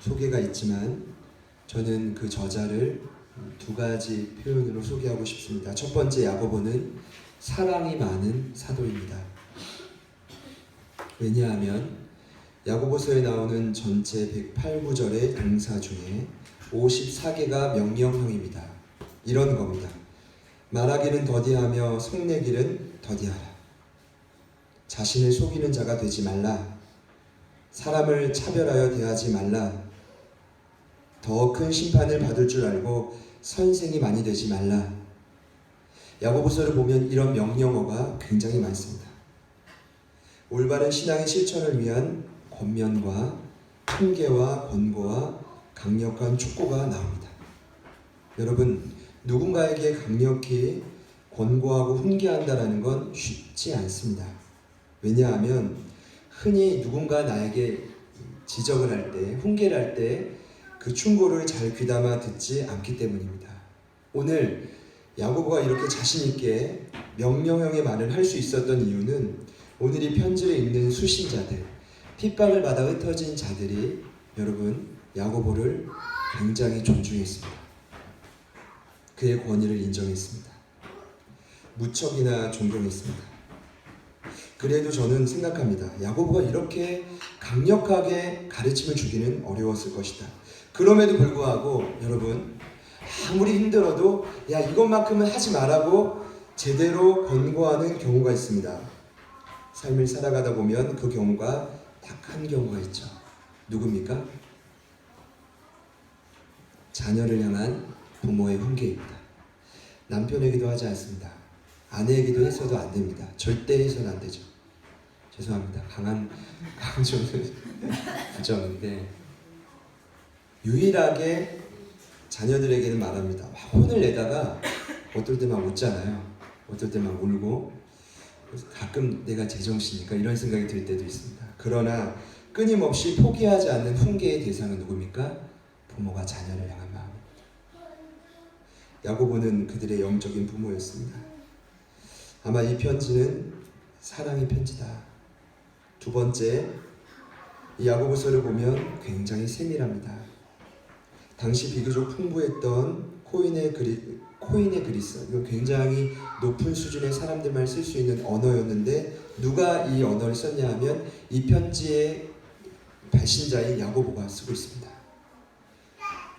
소개가 있지만 저는 그 저자를 두 가지 표현으로 소개하고 싶습니다. 첫 번째, 야고보는 사랑이 많은 사도입니다. 왜냐하면 야고보서에 나오는 전체 108구절의 동사 중에 54개가 명령형입니다. 이런 겁니다. 말하기는 더디하며 속내기는 더디하라. 자신을 속이는 자가 되지 말라. 사람을 차별하여 대하지 말라. 더 큰 심판을 받을 줄 알고 선생이 많이 되지 말라. 야고보서를 보면 이런 명령어가 굉장히 많습니다. 올바른 신앙의 실천을 위한 권면과 훈계와 권고와 강력한 촉구가 나옵니다. 여러분, 누군가에게 강력히 권고하고 훈계한다는 건 쉽지 않습니다. 왜냐하면 흔히 누군가 나에게 지적을 할 때, 훈계를 할 때 그 충고를 잘 귀담아 듣지 않기 때문입니다. 오늘 야고보가 이렇게 자신 있게 명령형의 말을 할 수 있었던 이유는 오늘 이 편지를 읽는 수신자들, 핍박을 받아 흩어진 자들이 여러분 야고보를 굉장히 존중했습니다. 그의 권위를 인정했습니다. 무척이나 존경했습니다. 그래도 저는 생각합니다. 야고보가 이렇게 강력하게 가르침을 주기는 어려웠을 것이다. 그럼에도 불구하고 여러분 아무리 힘들어도 야 이것만큼은 하지 말라고 제대로 권고하는 경우가 있습니다. 삶을 살아가다 보면 그 경우가 딱 한 경우가 있죠. 누굽니까? 자녀를 향한 부모의 훈계입니다. 남편에게도 하지 않습니다. 아내에게도 해서도 안 됩니다. 절대 해서는 안 되죠. 죄송합니다. 강한 강조는 부정인데 유일하게 자녀들에게는 말합니다. 혼을 내다가 어떨 때 막 웃잖아요. 어떨 때 막 울고 가끔 내가 제정신이니까 이런 생각이 들 때도 있습니다. 그러나 끊임없이 포기하지 않는 훈계의 대상은 누굽니까? 부모가 자녀를 향한 마음입니다. 야고보는 그들의 영적인 부모였습니다. 아마 이 편지는 사랑의 편지다. 두 번째, 이 야고보서를 보면 굉장히 세밀합니다. 당시 비교적 풍부했던 코인의 그리스, 이거 굉장히 높은 수준의 사람들만 쓸 수 있는 언어였는데 누가 이 언어를 썼냐 하면 이 편지의 발신자인 야고보가 쓰고 있습니다.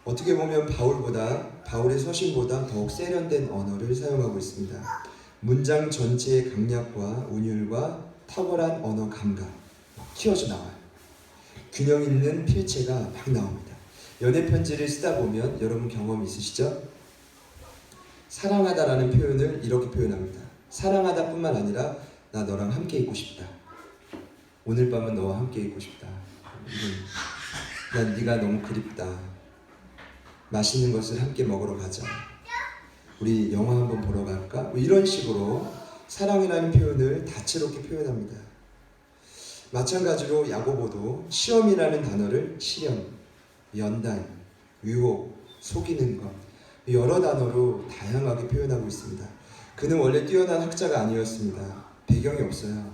어떻게 보면 바울의 서신보다 더욱 세련된 언어를 사용하고 있습니다. 문장 전체의 강약과 운율과 탁월한 언어 감각 튀어져 나와요. 균형 있는 필체가 막 나옵니다. 연애 편지를 쓰다 보면 여러분 경험 있으시죠? 사랑하다라는 표현을 이렇게 표현합니다. 사랑하다 뿐만 아니라 나 너랑 함께 있고 싶다. 오늘 밤은 너와 함께 있고 싶다. 난 네가 너무 그립다. 맛있는 것을 함께 먹으러 가자. 우리 영화 한번 보러 갈까? 뭐 이런 식으로 사랑이라는 표현을 다채롭게 표현합니다. 마찬가지로 야고보도 시험이라는 단어를 시련, 연단, 유혹, 속이는 것 여러 단어로 다양하게 표현하고 있습니다. 그는 원래 뛰어난 학자가 아니었습니다. 배경이 없어요.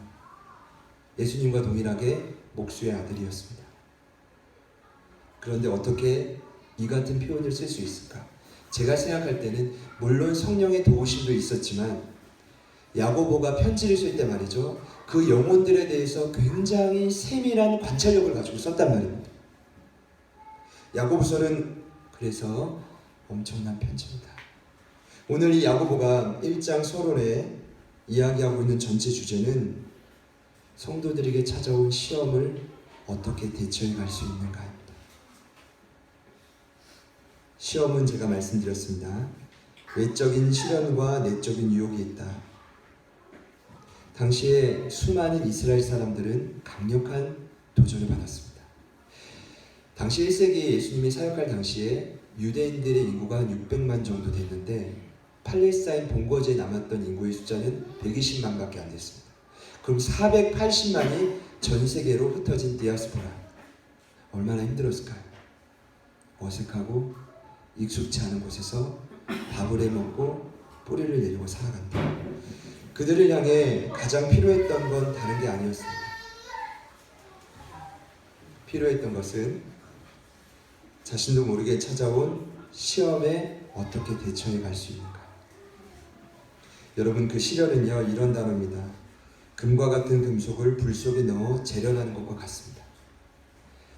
예수님과 동일하게 목수의 아들이었습니다. 그런데 어떻게 이 같은 표현을 쓸 수 있을까? 제가 생각할 때는 물론 성령의 도우심도 있었지만 야고보가 편지를 쓸 때 말이죠. 그 영혼들에 대해서 굉장히 세밀한 관찰력을 가지고 썼단 말입니다. 야고보서는 그래서 엄청난 편지입니다. 오늘 이 야고보가 1장 서론에 이야기하고 있는 전체 주제는 성도들에게 찾아온 시험을 어떻게 대처해 갈 수 있는가입니다. 시험은 제가 말씀드렸습니다. 외적인 시련과 내적인 유혹이 있다. 당시에 수많은 이스라엘 사람들은 강력한 도전을 받았습니다. 당시 1세기 예수님이 사역할 당시에 유대인들의 인구가 한 600만 정도 됐는데 팔레스타인 본거지에 남았던 인구의 숫자는 120만 밖에 안 됐습니다. 그럼 480만이 전 세계로 흩어진 디아스포라. 얼마나 힘들었을까요? 어색하고 익숙치 않은 곳에서 밥을 해먹고 뿌리를 내리고 살아간다. 그들을 향해 가장 필요했던 건 다른 게 아니었습니다. 필요했던 것은 자신도 모르게 찾아온 시험에 어떻게 대처해 갈 수 있는가? 여러분, 그 시련은요, 이런 단어입니다. 금과 같은 금속을 불 속에 넣어 재련하는 것과 같습니다.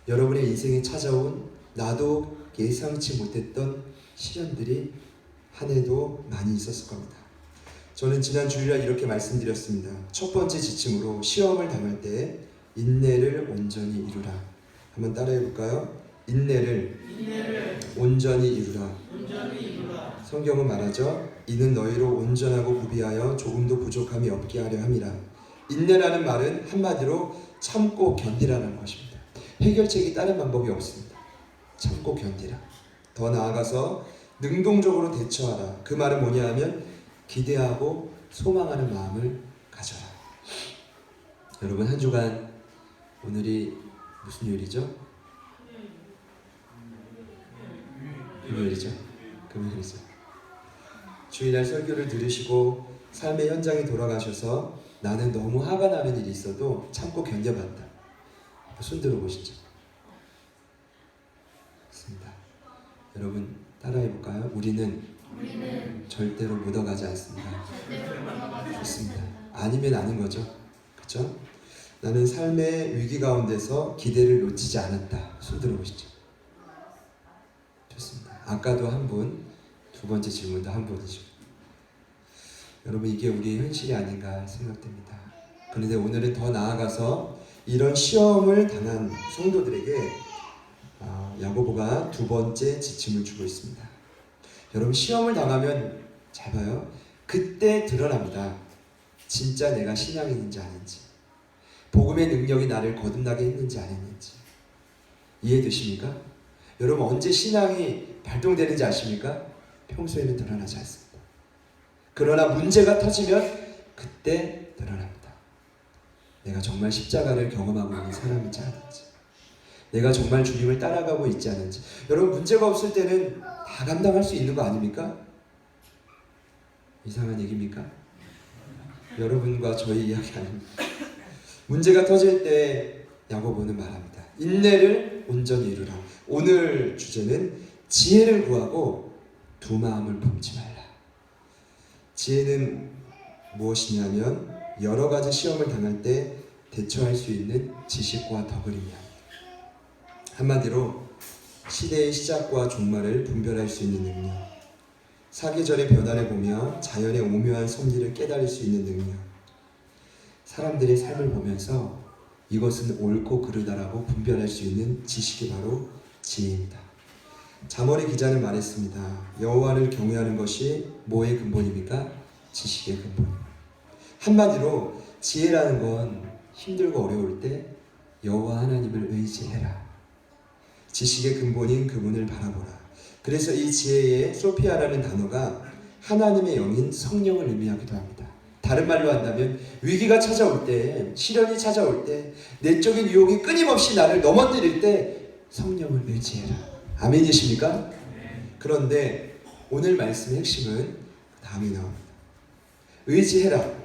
여러분의 인생에 찾아온 나도 예상치 못했던 시련들이 한 해도 많이 있었을 겁니다. 저는 지난 주일날 이렇게 말씀드렸습니다. 첫 번째 지침으로 시험을 당할 때 인내를 온전히 이루라. 한번 따라해 볼까요? 인내를 온전히 이루라. 성경은 말하죠. 이는 너희로 온전하고 구비하여 조금도 부족함이 없게 하려 함이라. 인내라는 말은 한마디로 참고 견디라는 것입니다. 해결책이 다른 방법이 없습니다. 참고 견디라. 더 나아가서 능동적으로 대처하라. 그 말은 뭐냐 하면 기대하고 소망하는 마음을 가져라. 여러분, 한 주간 오늘이 무슨 요일이죠? 금요일이죠. 금요일이죠. 주일날 설교를 들으시고 삶의 현장에 돌아가셔서 나는 너무 화가 나는 일이 있어도 참고 견뎌봤다. 손 들어보시죠. 좋습니다. 여러분 따라해볼까요? 우리는 절대로 묻어가지 않습니다. 좋습니다. 아니면 아닌 거죠. 그렇죠? 나는 삶의 위기 가운데서 기대를 놓치지 않았다. 손 들어보시죠. 좋습니다. 아까도 한 분, 두 번째 질문도 한 분이죠. 여러분, 이게 우리의 현실이 아닌가 생각됩니다. 그런데 오늘은 더 나아가서 이런 시험을 당한 성도들에게 야고보가 두 번째 지침을 주고 있습니다. 여러분, 시험을 당하면 잘 봐요. 그때 드러납니다. 진짜 내가 신앙이 있는지 아닌지, 복음의 능력이 나를 거듭나게 했는지 안 했는지. 이해되십니까? 여러분, 언제 신앙이 발동되는지 아십니까? 평소에는 드러나지 않습니다. 그러나 문제가 터지면 그때 드러납니다. 내가 정말 십자가를 경험하고 있는 사람인지 아닌지, 내가 정말 주님을 따라가고 있지 않은지. 여러분, 문제가 없을 때는 다 감당할 수 있는 거 아닙니까? 이상한 얘기입니까? 여러분과 저희 이야기 아닙니다. 문제가 터질 때 야고보는 말합니다. 인내를 온전히 이루라. 오늘 주제는 지혜를 구하고 두 마음을 품지 말라. 지혜는 무엇이냐면 여러 가지 시험을 당할 때 대처할 수 있는 지식과 덕을 의미합니다. 한마디로 시대의 시작과 종말을 분별할 수 있는 능력, 사계절의 변화를 보며 자연의 오묘한 섭리를 깨달을 수 있는 능력, 사람들의 삶을 보면서 이것은 옳고 그르다라고 분별할 수 있는 지식이 바로 지혜입니다. 잠언의 기자는 말했습니다. 여호와를 경외하는 것이 뭐의 근본입니까? 지식의 근본입니다. 한마디로 지혜라는 건 힘들고 어려울 때 여호와 하나님을 의지해라. 지식의 근본인 그분을 바라보라. 그래서 이 지혜의 소피아라는 단어가 하나님의 영인 성령을 의미하기도 합니다. 다른 말로 한다면 위기가 찾아올 때, 시련이 찾아올 때, 내적인 유혹이 끊임없이 나를 넘어뜨릴 때 성령을 의지해라. 아멘이십니까? 그런데 오늘 말씀의 핵심은 다음이 나옵니다. 의지해라.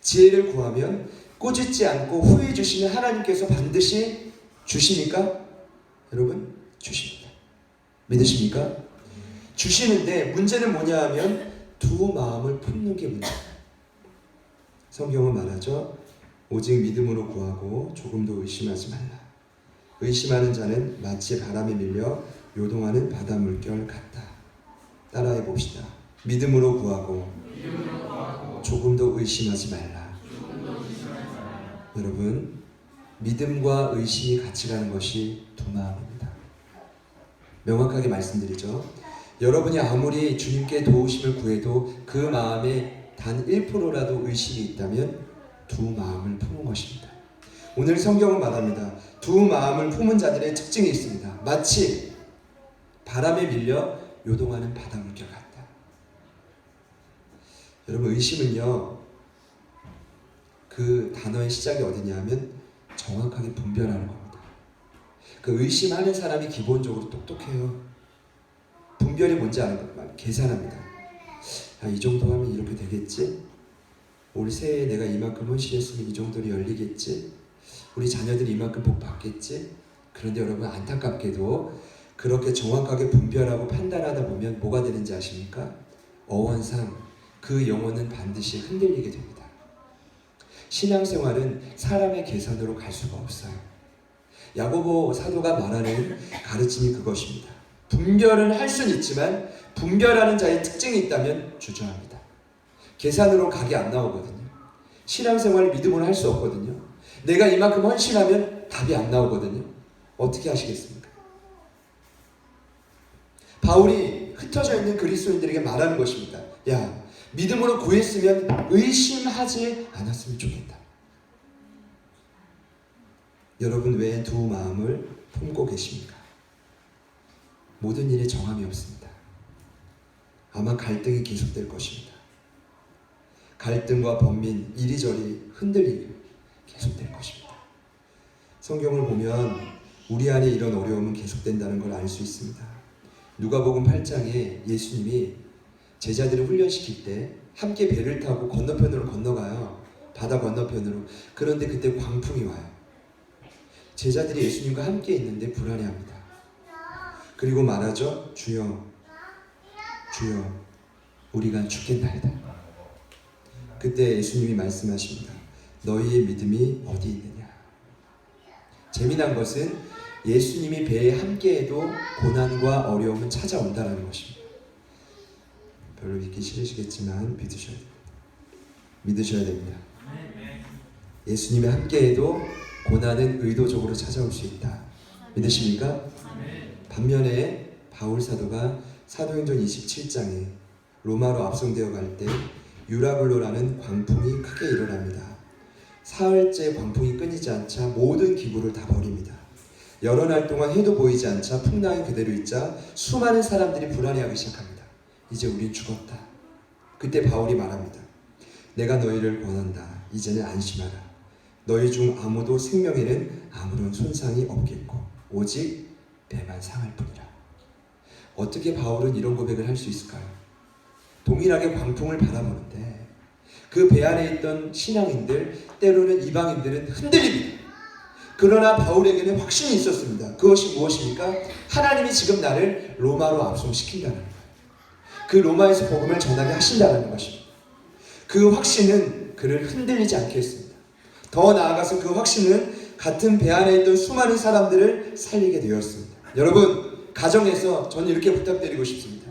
지혜를 구하면 꾸짖지 않고 후회 주시는 하나님께서 반드시 주십니까? 여러분, 주십니다. 믿으십니까? 주시는데 문제는 뭐냐 하면 두 마음을 품는 게 문제입니다. 성경은 말하죠. 오직 믿음으로 구하고 조금도 의심하지 말라. 의심하는 자는 마치 바람에 밀려 요동하는 바다 물결 같다. 따라해 봅시다. 믿음으로 구하고 조금도 의심하지 말라. 여러분, 믿음과 의심이 같이 가는 것이 두 마음입니다. 명확하게 말씀드리죠. 여러분이 아무리 주님께 도우심을 구해도 그 마음에 단 1%라도 의심이 있다면 두 마음을 품은 것입니다. 오늘 성경은 말합니다. 두 마음을 품은 자들의 특징이 있습니다. 마치 바람에 밀려 요동하는 바다 물결 같다. 여러분, 의심은요, 그 단어의 시작이 어디냐 하면 정확하게 분별하는 겁니다. 그 의심하는 사람이 기본적으로 똑똑해요. 분별이 뭔지 아는 것, 계산합니다. 이 정도 하면 이렇게 되겠지? 올 새해에 내가 이만큼 헌신했으면 이 정도로 열리겠지? 우리 자녀들이 이만큼 복 받겠지? 그런데 여러분, 안타깝게도 그렇게 정확하게 분별하고 판단하다 보면 뭐가 되는지 아십니까? 어원상 그 영혼은 반드시 흔들리게 됩니다. 신앙생활은 사람의 계산으로 갈 수가 없어요. 야고보 사도가 말하는 가르침이 그것입니다. 분별을 할 수는 있지만 분별하는 자의 특징이 있다면 주저합니다. 계산으로 각이 안 나오거든요. 신앙생활을 믿음으로 할 수 없거든요. 내가 이만큼 헌신하면 답이 안 나오거든요. 어떻게 하시겠습니까? 바울이 흩어져 있는 그리스도인들에게 말하는 것입니다. 야, 믿음으로 구했으면 의심하지 않았으면 좋겠다. 여러분 왜 두 마음을 품고 계십니까? 모든 일에 정함이 없습니다. 아마 갈등이 계속될 것입니다. 갈등과 번민, 이리저리 흔들리고 계속될 것입니다. 성경을 보면 우리 안에 이런 어려움은 계속된다는 걸 알 수 있습니다. 누가복음 8장에 예수님이 제자들을 훈련시킬 때 함께 배를 타고 건너편으로 건너가요. 바다 건너편으로. 그런데 그때 광풍이 와요. 제자들이 예수님과 함께 있는데 불안해합니다. 그리고 말하죠. 주여, 주여, 우리가 죽겠나이다. 그때 예수님이 말씀하십니다. 너희의 믿음이 어디 있느냐. 재미난 것은 예수님이 배에 함께해도 고난과 어려움은 찾아온다는 것입니다. 별로 믿기 싫으시겠지만 믿으셔야 됩니다. 예수님이 함께해도 고난은 의도적으로 찾아올 수 있다. 믿으십니까? 반면에 바울 사도가 사도행전 27장에 로마로 압송되어 갈 때 유라굴로라는 광풍이 크게 일어납니다. 사흘째 광풍이 끊이지 않자 모든 기구를 다 버립니다. 여러 날 동안 해도 보이지 않자 풍랑이 그대로 있자 수많은 사람들이 불안해하기 시작합니다. 이제 우린 죽었다. 그때 바울이 말합니다. 내가 너희를 권한다. 이제는 안심하라. 너희 중 아무도 생명에는 아무런 손상이 없겠고 오직 배만 상할 뿐이라. 어떻게 바울은 이런 고백을 할 수 있을까요? 동일하게 광풍을 바라보는데 그 배 안에 있던 신앙인들, 때로는 이방인들은 흔들립니다. 그러나 바울에게는 확신이 있었습니다. 그것이 무엇입니까? 하나님이 지금 나를 로마로 압송시킨다는 거예요. 그 로마에서 복음을 전하게 하신다는 것입니다. 그 확신은 그를 흔들리지 않게 했습니다. 더 나아가서 그 확신은 같은 배 안에 있던 수많은 사람들을 살리게 되었습니다. 여러분, 가정에서 저는 이렇게 부탁드리고 싶습니다.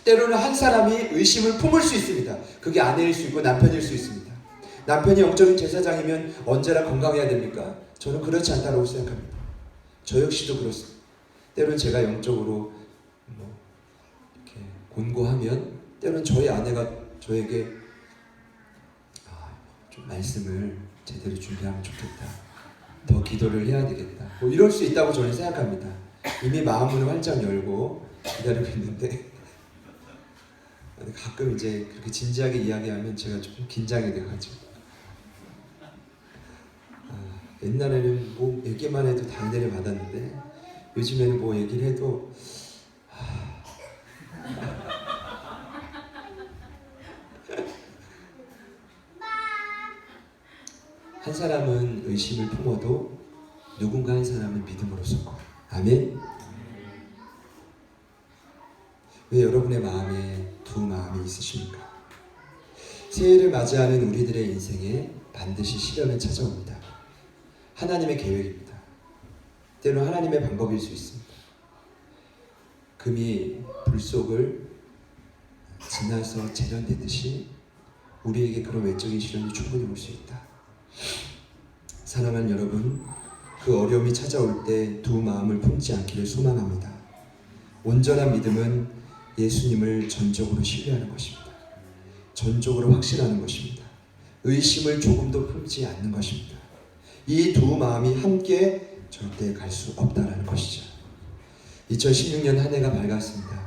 때로는 한 사람이 의심을 품을 수 있습니다. 그게 아내일 수 있고 남편일 수 있습니다. 남편이 영적인 제사장이면 언제나 건강해야 됩니까? 저는 그렇지 않다고 생각합니다. 저 역시도 그렇습니다. 때로는 제가 영적으로 이렇게 곤고하면 때로는 저희 아내가 저에게 좀 말씀을 제대로 준비하면 좋겠다. 더 기도를 해야 되겠다. 이럴 수 있다고 저는 생각합니다. 이미 마음을 활짝 열고 기다리고 있는데 가끔 이제 그렇게 진지하게 이야기하면 제가 조금 긴장이 돼가지고 옛날에는 뭐 얘기만 해도 단대를 받았는데 요즘에는 뭐 얘기를 해도 한 사람은 의심을 품어도 누군가 한 사람은 믿음으로 섰고 아멘. 왜 여러분의 마음에 두 마음이 있으십니까? 새해를 맞이하는 우리들의 인생에 반드시 시련은 찾아옵니다. 하나님의 계획입니다. 때로는 하나님의 방법일 수 있습니다. 금이 불 속을 지나서 재련되듯이 우리에게 그런 외적인 시련이 충분히 올 수 있다. 사랑하는 여러분, 그 어려움이 찾아올 때 두 마음을 품지 않기를 소망합니다. 온전한 믿음은 예수님을 전적으로 신뢰하는 것입니다. 전적으로 확신하는 것입니다. 의심을 조금도 품지 않는 것입니다. 이 두 마음이 함께 절대 갈 수 없다는 것이죠. 2016년 한 해가 밝았습니다.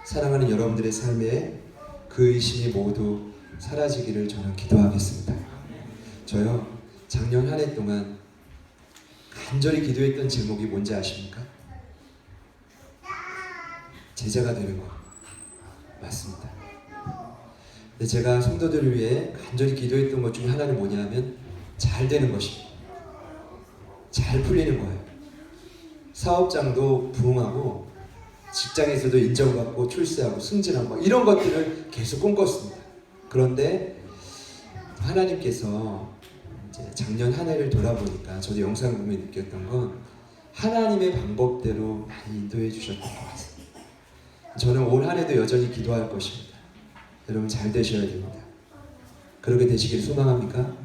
사랑하는 여러분들의 삶에 그 의심이 모두 사라지기를 저는 기도하겠습니다. 저요, 작년 한 해 동안 간절히 기도했던 제목이 뭔지 아십니까? 제자가 되는 것. 맞습니다. 근데 제가 성도들을 위해 간절히 기도했던 것 중에 하나는 뭐냐면 잘 되는 것입니다. 잘 풀리는 거예요. 사업장도 부흥하고 직장에서도 인정받고 출세하고 승진하고 이런 것들을 계속 꿈꿨습니다. 그런데 하나님께서 이제 작년 한 해를 돌아보니까 저도 영상 보며 느꼈던 건 하나님의 방법대로 많이 인도해 주셨던 것 같습니다. 저는 올 한 해도 여전히 기도할 것입니다. 여러분 잘 되셔야 됩니다. 그렇게 되시길 소망합니까?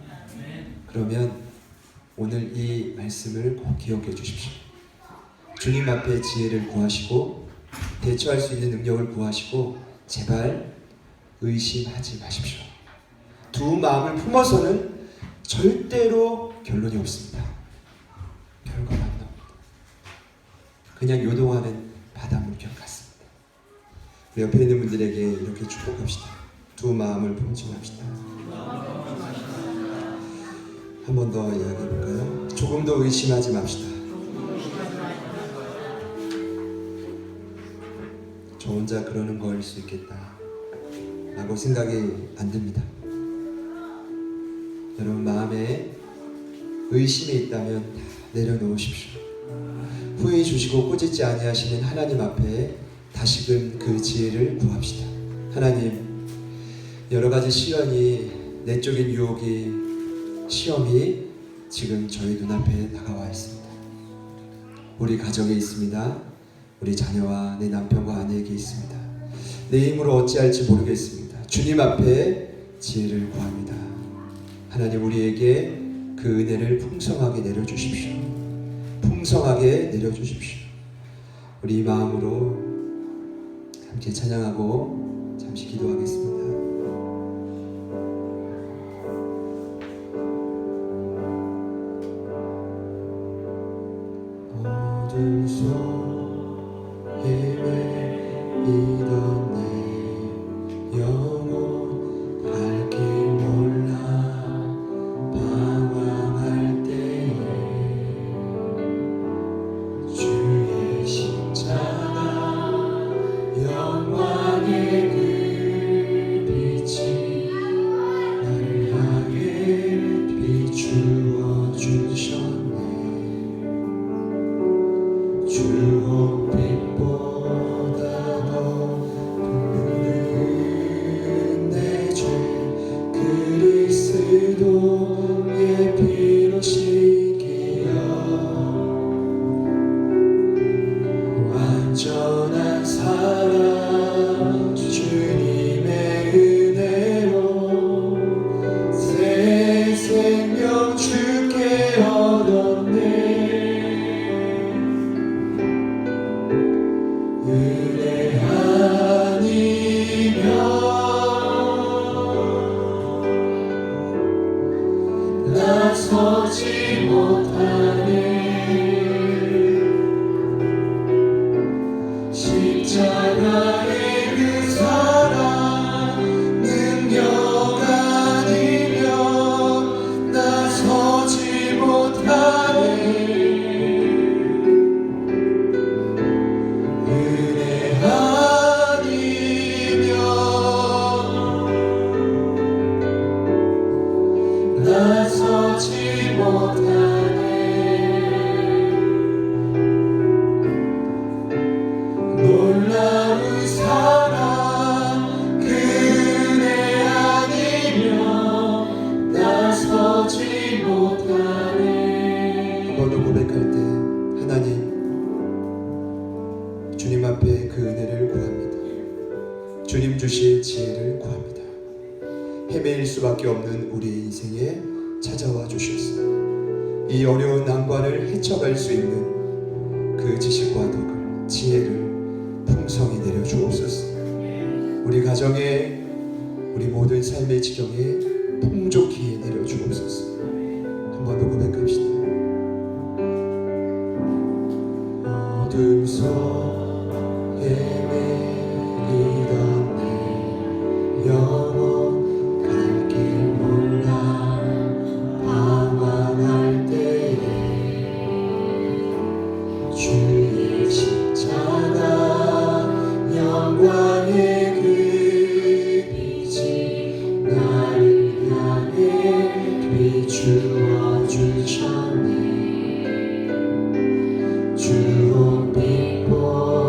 그러면 오늘 이 말씀을 꼭 기억해 주십시오. 주님 앞에 지혜를 구하시고 대처할 수 있는 능력을 구하시고 제발 의심하지 마십시오. 두 마음을 품어서는 절대로 결론이 없습니다. 결과가 안 나옵니다. 그냥 요동하는 바닷물결 같습니다. 우리 옆에 있는 분들에게 이렇게 축복합시다. 두 마음을 품중합시다. 한 번 더 이야기해 볼까요? 조금 더 의심하지 맙시다. 저 혼자 그러는 거일 수 있겠다 라고 생각이 안 듭니다. 여러분 마음에 의심이 있다면 다 내려놓으십시오. 후회 주시고 꾸짖지 아니하시는 하나님 앞에 다시금 그 지혜를 구합시다. 하나님, 여러 가지 시련이, 내적인 유혹이, 시험이 지금 저희 눈앞에 다가와 있습니다. 우리 가정에 있습니다. 우리 자녀와 내 남편과 아내에게 있습니다. 내 힘으로 어찌할지 모르겠습니다. 주님 앞에 지혜를 구합니다. 하나님, 우리에게 그 은혜를 풍성하게 내려주십시오. 풍성하게 내려주십시오. 우리 이 마음으로 함께 찬양하고 잠시 기도하겠습니다. 어둠 속에 헤매이던 내 영혼 갈 길 몰라 방황할 때에 주의 십자가 영광의 그 빛이 나를 향해 비추어 주셨네. 주홍빛보다 더 푸른 내 죄 그리스도의 피로 씻기어 완전한 사랑 주님의 은혜로 새 생명 주께 얻었네. 은혜 아니면 나서지 못하네. 십자가의 그 사랑 능력 아니면 나서지 못하네. 은혜 아니면 나서지 못하네. 놀라운 사랑 그 은혜 아니면 나서지 못하네. 한 번 더 고백할 때 하나님, 주님 앞에 그 은혜를 구합니다. 주님 주실 지혜를 구합니다. 헤매일 수밖에 없는 우리 인생에 찾아와 주셔서 이 어려운 난관을 헤쳐갈 수 있는 그 지식과 덕을, 지혜를 풍성히 내려주옵소서. 우리 가정에, 우리 모든 삶의 지경에 풍족히 내려주옵소서. 한 번 더 고백합시다. 어둠 속에 헤매이던 내 영혼 갈 길 몰라 방황할 때에 주의 십자가 영광의 그 빛이 나를 향해 비추어 주셨네. 주홍빛보다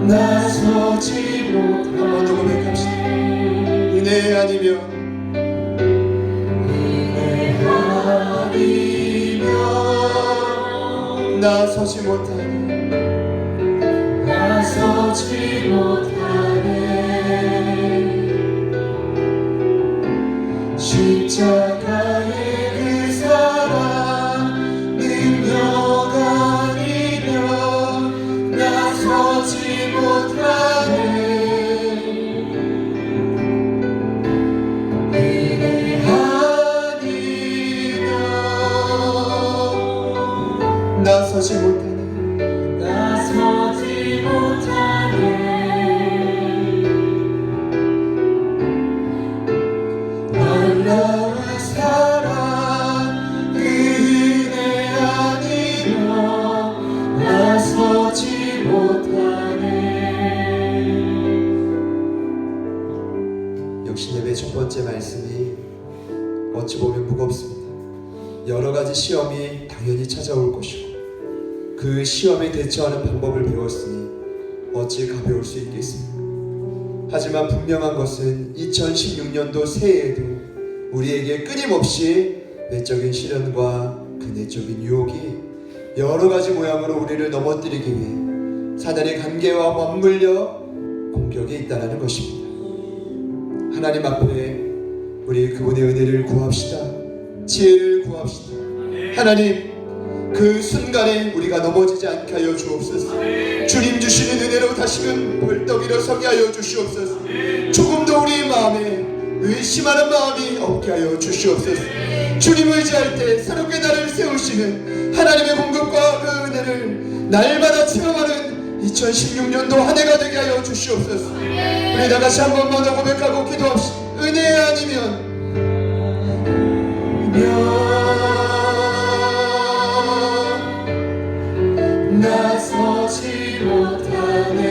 나서지 못. 한 번 더 고백합시다. 은혜 아니면 나서지 못하네. 나서지 못하네. 십자가의 그 사랑 능력 아니면 나서지 못하네. 은혜 아니면 나서지 못하네. 나서지 못하네. 놀라운 사랑 은혜 아니면 나서지 못하네. 역신예배 첫 번째 말씀이 어찌 보면 무겁습니다. 여러 가지 시험이 당연히 찾아올 것이고 그 시험에 대처하는 방법을 배웠으니 어찌 가벼울 수 있겠습니까? 하지만 분명한 것은 2016년도 새해에도 우리에게 끊임없이 내적인 시련과 그 내적인 유혹이 여러 가지 모양으로 우리를 넘어뜨리기 위해 사단의 관계와 맞물려 공격에 있다는 것입니다. 하나님 앞에 우리 그분의 은혜를 구합시다. 지혜를 구합시다. 하나님, 그 순간에 우리가 넘어지지 않게 하여 주옵소서. 주님 주시는 은혜로 다시금 벌떡 일어서게 하여 주시옵소서. 조금 더 우리 마음에 의심하는 마음이 없게 하여 주시옵소서. 주님 의지할 때 새롭게 나를 세우시는 하나님의 공급과 그 은혜를 날마다 체험하는 2016년도 한 해가 되게 하여 주시옵소서. 우리 다 같이 한 번만 더 고백하고 기도합시다. 은혜 아니면 나서지 못하네.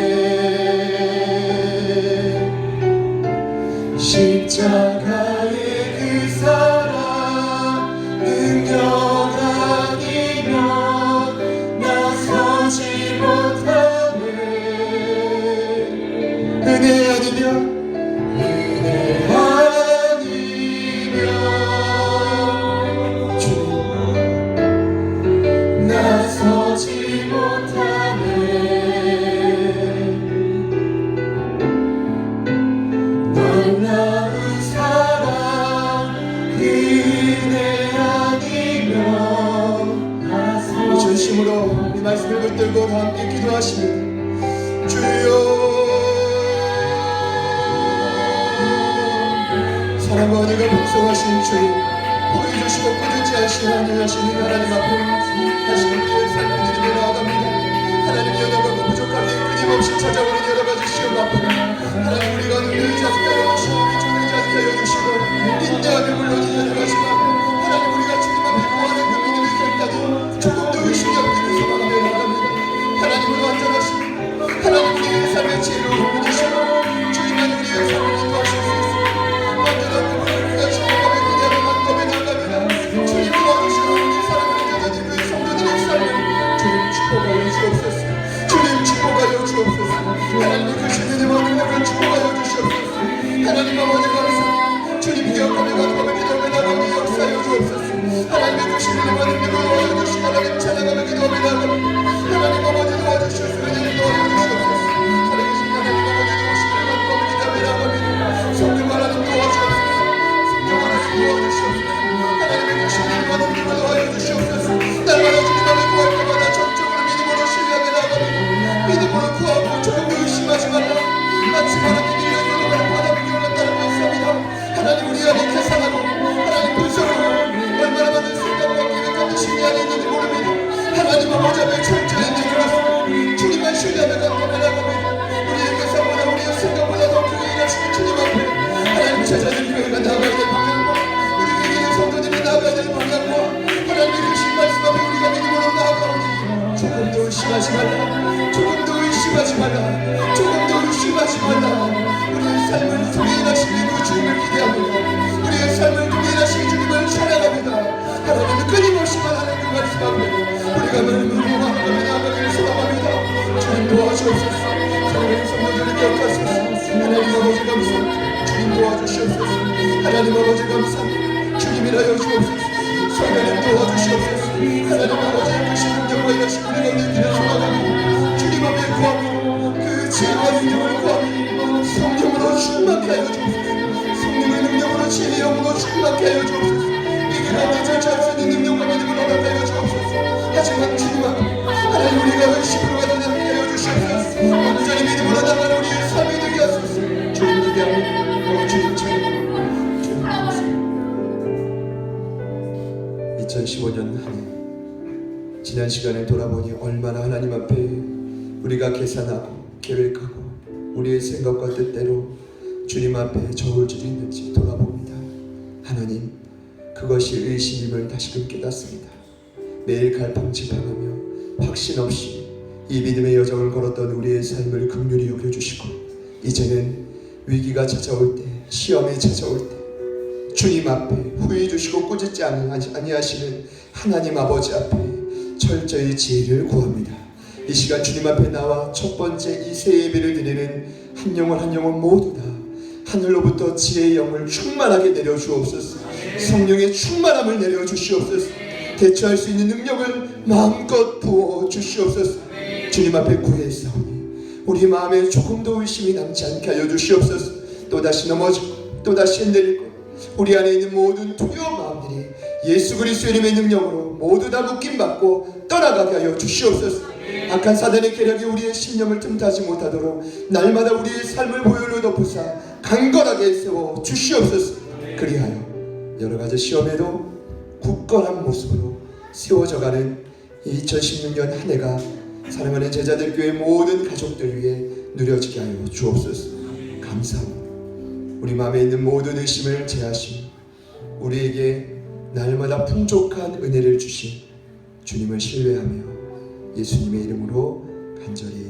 십자가의 그 사랑 능력 아니면 나서지 못하네. 은혜 아니면 주님 나서지 못하네. 놀라운 사랑 은혜 아니면 나서지. 전심으로 이 말씀을 붙들고 다 함께 기도하십니다. 주여, 사랑과 은혜가 풍성하신 주님, 보여주시고 끊이지 아니하시는 하나님 앞에 다시 우리의 삶을 드리며 나아갑니다. 하나님, 연약하고 부족하게 끊임없이 찾아오는 여러 가지 시험 앞에 하나님, 우리가 눈을 자식하여 주시고 위축되지 않게 하여 주시고 인내하며 물론 인내하지만 하나님, 우리가 주님 앞에 구하는 그 믿음의 삶까지 조금 더 의심이 없기를 소망하며 나아갑니다. 하나님을 완전하시고 하나님, 우리의 삶의 지혜로 이끌으시고 주님만 우리의 삶을 인도하실 수 있습니다. 완전한 그분을 우리가 지켜가며 기대하며 만감에 나아갑니다. 주님 도와주시고 우리 사랑하는 여자들 그 성도들의 삶을 주님 축복하여 주옵소서. 주님 축복하여 주옵소서. 기억하소서. 하나님 아버지 감사합니다. 주님 도와주시옵소서. 하나님 아버지 감사합니다. 주님이라여 주옵소서. 성령님 도와주시옵소서. 하나님 아버지 크신 능력과 이하신 은혜가 우리 길에 소망하고 주님 앞에 구하고 그 지혜와 능력을 구하고 성령으로 충만케 하여 주옵소서. 성령의 능력으로 지혜의 영으로 충만케 하여 주옵소서. 이 길 앞에 절차할 수 있는 능력과 믿음을 허락하여 주옵소서. 하지만 주님 앞에 하나님 우리가 의심으로 가는 함께 하여 주시옵소서. 온전히 믿음으로 나가는 우리의 삶이 되게 하소서. 주님 기대하며 주님 찬양합니다. 주님 감사합니다. 2015년 한 해 지난 시간을 돌아보니 얼마나 하나님 앞에 우리가 계산하고 계획하고 우리의 생각과 뜻대로 주님 앞에 저울질했는지 돌아봅니다. 하나님, 그것이 의심임을 다시금 깨닫습니다. 매일 갈팡질팡하며 확신 없이 이 믿음의 여정을 걸었던 우리의 삶을 긍휼히 여겨주시고 이제는 위기가 찾아올 때, 시험이 찾아올 때 주님 앞에 후회 주시고 꾸짖지 아니하시는 하나님 아버지 앞에 철저히 지혜를 구합니다. 이 시간 주님 앞에 나와 첫 번째 이 새 예배를 드리는 한 영혼 한 영혼 모두 다 하늘로부터 지혜의 영을 충만하게 내려주옵소서. 성령의 충만함을 내려주시옵소서. 대처할 수 있는 능력을 마음껏 부어주시옵소서. 주님 앞에 구했사오니 우리 마음에 조금도 의심이 남지 않게 하여 주시옵소서. 또다시 넘어지고 또다시 흔들리고 우리 안에 있는 모든 두려운 마음들이 예수 그리스도의 이름의 능력으로 모두 다 묶임받고 떠나가게 하여 주시옵소서. 악한 사단의 계략이 우리의 심령을 틈타지 못하도록 날마다 우리의 삶을 보혈로 덮으사 강건하게 세워 주시옵소서. 그리하여 여러가지 시험에도 굳건한 모습으로 세워져가는 2016년 한 해가 사랑하는 제자들 교회 모든 가족들 위해 누려지게 하여 주옵소서. 감사합니다. 우리 마음에 있는 모든 의심을 제하시고 우리에게 날마다 풍족한 은혜를 주신 주님을 신뢰하며 예수님의 이름으로 간절히